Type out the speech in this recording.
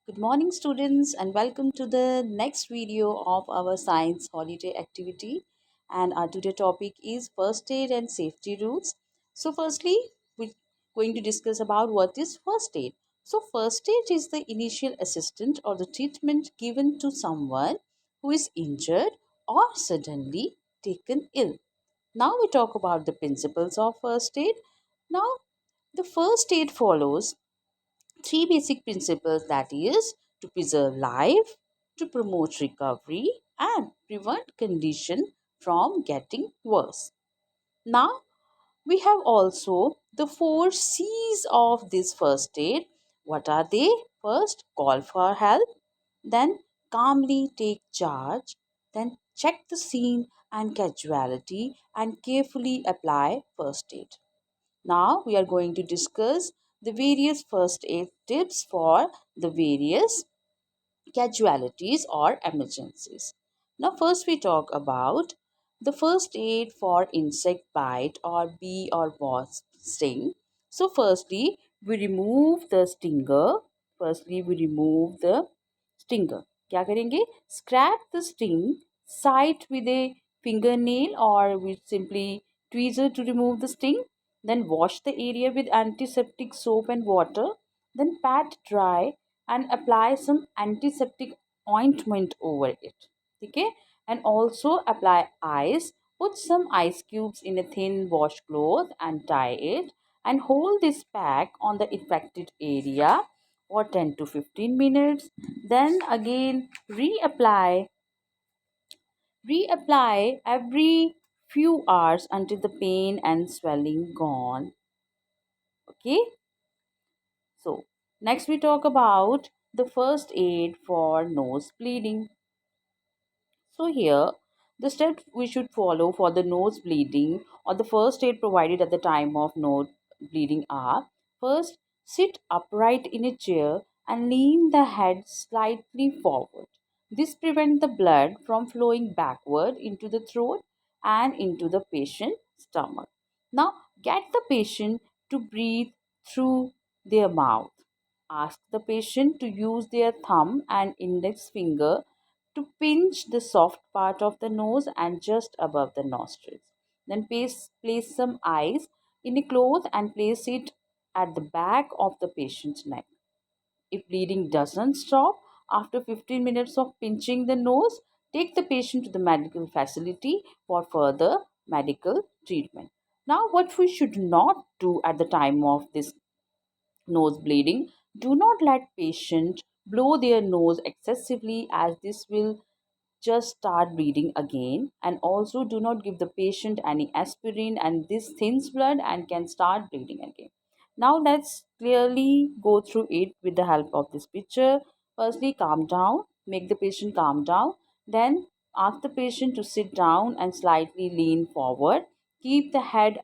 Good morning, students, and welcome to the next video of our science holiday activity. And our today topic is first aid and safety rules. So, firstly, we're going to discuss about what is first aid. So, first aid is the initial assistance or the treatment given to someone who is injured or suddenly taken ill. Now, we talk about the principles of first aid. Now, the first aid follows three basic principles, that is to preserve life, to promote recovery, and prevent condition from getting worse. Now we have also the four C's of this first aid. What are they? First, call for help, then calmly take charge, then check the scene and casualty and carefully apply first aid. Now we are going to discuss the various first aid tips for the various casualties or emergencies. Now first we talk about the first aid for insect bite or bee or wasp sting. So firstly we remove the stinger. Firstly we remove the stinger. क्या करेंगे? Scratch the sting site with a fingernail or with simply tweezer to remove the sting. Then wash the area with antiseptic soap and water. Then pat dry and apply some antiseptic ointment over it. Okay, and also apply ice. Put some ice cubes in a thin washcloth and tie it, and hold this pack on the affected area for 10 to 15 minutes. Then again reapply every few hours until the pain and swelling gone. Okay, so next we talk about the first aid for nose bleeding. So here, the steps we should follow for the nose bleeding or the first aid provided at the time of nose bleeding are: first, sit upright in a chair and lean the head slightly forward. This prevents the blood from flowing backward into the throat and into the patient's stomach. Now, get the patient to breathe through their mouth. Ask the patient to use their thumb and index finger to pinch the soft part of the nose and just above the nostrils. Then place some ice in a cloth and place it at the back of the patient's neck. If bleeding doesn't stop after 15 minutes of pinching the nose, take the patient to the medical facility for further medical treatment. Now, what we should not do at the time of this nose bleeding: do not let patient blow their nose excessively, as this will just start bleeding again. And also do not give the patient any aspirin, and this thins blood and can start bleeding again. Now let's clearly go through it with the help of this picture. Firstly, calm down, make the patient calm down. Then ask the patient to sit down and slightly lean forward. Keep the head